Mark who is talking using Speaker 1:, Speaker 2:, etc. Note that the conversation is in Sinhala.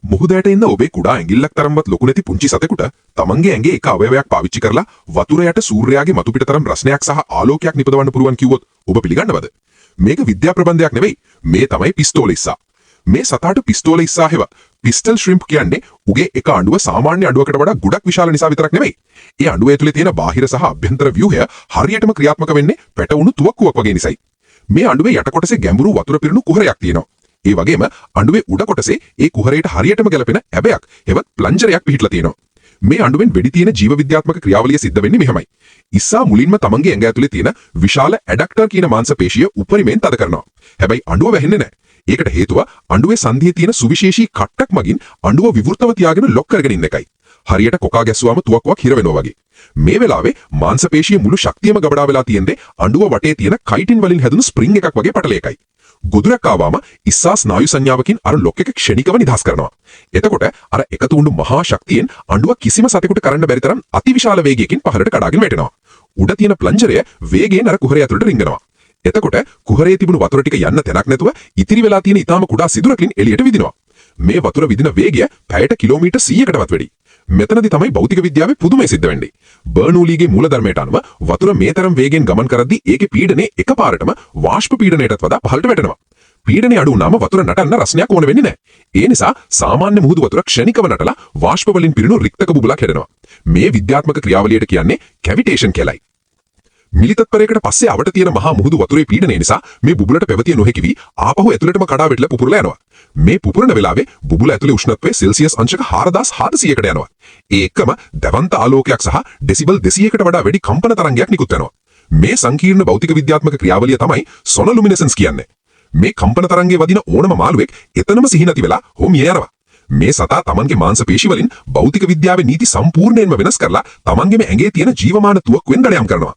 Speaker 1: මුහුදයට ඉන්න ඔබේ කුඩා ඇඟිල්ලක් තරම්වත් ලොකු නැති පුංචි සතෙකුට තමන්ගේ ඇඟේ එක අවයවයක් පාවිච්චි කරලා වතුර යට සූර්යයාගේ මතු පිට තරම් රසණයක් සහ ආලෝකයක් නිපදවන්න පුළුවන් කිව්වොත් ඔබ පිළිගන්නවද? මේක විද්‍යා ප්‍රබන්ධයක් නෙවෙයි. මේ තමයි පිස්තෝල ඉස්සා. මේ සතාට පිස්තෝල ඉස්සා හෙව පිස්ටල් ශ්‍රිම්ප් කියන්නේ උගේ එක අඬුව සාමාන්‍ය අඬුවකට වඩා ගොඩක් විශාල නිසා විතරක් නෙවෙයි. ඒ අඬුව ඇතුලේ තියෙන බාහිර සහ අභ්‍යන්තර ව්‍යුහය හරියටම ක්‍රියාත්මක වෙන්නේ පැටවුණු තුවක්කුවක් වගේ නිසායි. මේ අඬුවේ යට කොටසේ ගැඹුරු වතුර පිරුණු කුහරයක් තියෙනවා. ඒ වගේම අඬුවේ උඩ කොටසේ ඒ කුහරයට හරියටම ගැලපෙන ඇබයක් හෙවත් ප්ලන්ජරයක් පිහිටලා තියෙනවා. මේ අඬුවෙන් වෙඩි තියෙන ජීව විද්‍යාත්මක ක්‍රියාවලිය සිද්ධ වෙන්නේ මෙහෙමයි. ඉස්සා මුලින්ම තමන්ගේ ඇඟ ඇතුලේ තියෙන විශාල ඇඩක්ටර් කියන මාංශ පේශිය උපරිමයෙන් තද කරනවා. හැබැයි අඬුව වැහෙන්නේ නැහැ. ඒකට හේතුව අඬුවේ සංධියේ තියෙන සුවිශේෂී කට්ටක් මගින් අඬුව විවෘතව තියාගෙන ලොක් කරගෙන ඉන්න එකයි. හරියට කොකා ගැස්සුවාම තුවක්කුවක් හිර වෙනවා වගේ. මේ වෙලාවේ මාංශ පේශියේ මුළු ශක්තියම ගබඩා වෙලා තියෙන්නේ අඬුව වටේ තියෙන කයිටින් වලින් හැදුණු ස්ප්‍රින්ග් එකක් වගේ පටලයකයි. ගොදුරක් ආවම ඉස්සා ස්නායු සංඥාවකින් අර ලොක් එක ක්ෂණිකව නිදහස් කරනවා. එතකොට අර එකතු වුණු මහා ශක්තියෙන් අඬුව කිසිම සතෙකුට කරන්න බැරි තරම් අතිවිශාල වේගයකින් පහළට කඩාගෙන වැටෙනවා. උඩ තියෙන ප්ලන්ජරය වේගයෙන් අර කුහරය ඇතුළට රිංගනවා. එතකොට කුහරයේ තිබුණු වතුර ටික යන්න තැනක් නැතුව ඉතිරි වෙලා තියෙන ඊටාම කුඩා සිදුරකින් එළියට විදිනවා. මේ වතුර විදින වේගය පැයට කිලෝමීටර් 100කටවත් වැඩි. මෙතනදී තමයි භෞතික විද්‍යාවේ පුදුමය සිද්ධ වෙන්නේ. බර්නූලිගේ මූලධර්මයට අනුව වතුර මේ තරම් වේගෙන් ගමන් කරද්දී ඒකේ පීඩනය එකපාරටම වාෂ්ප පීඩනයටත් වඩා පහළට වැටෙනවා. පීඩනය අඩු වුණාම වතුර නටන්න රසණයක් ඕන වෙන්නේ නැහැ. ඒ නිසා සාමාන්‍ය මුහුදු වතුර ක්ෂණිකව නටලා වාෂ්ප වලින් පිරුණු රික්තක බුබුලක් හැදෙනවා. මේ විද්‍යාත්මක ක්‍රියාවලියට කියන්නේ කැවිටේෂන් කියලායි. මිලිතත්පරයකට පස්සේ අවට තියෙන මහා මුහුදු වතුරේ පීඩනය නිසා මේ බුබුලට පැවතිය නොහැකි වී ආපහු ඇතුළටම කඩා වැටලා පුපුරලා යනවා. මේ පුපුරන වෙලාවේ බුබුල ඇතුලේ උෂ්ණත්වය සෙල්සියස් අංශක 4700කට යනවා. ඒ එක්කම දවන්ත ආලෝකයක් සහ ඩෙසිබල් 200කට වඩා වැඩි කම්පන තරංගයක් නිකුත් වෙනවා. මේ සංකීර්ණ භෞතික විද්‍යාත්මක ක්‍රියාවලිය තමයි සොනලුමිනෙසන්ස් කියන්නේ. මේ කම්පන තරංගයේ වදින ඕනම මාළුවෙක් එතනම සිහි නැති වෙලා හොමිය යනවා. මේ සතා තමන්ගේ මාංශ පේශි වලින් භෞතික විද්‍යාවේ නීති සම්පූර්ණයෙන්ම වෙනස් කරලා තමන්ගේම ඇඟේ තියෙන ජීවමාන තුවක්කුවෙන් ගණයම් කරනවා.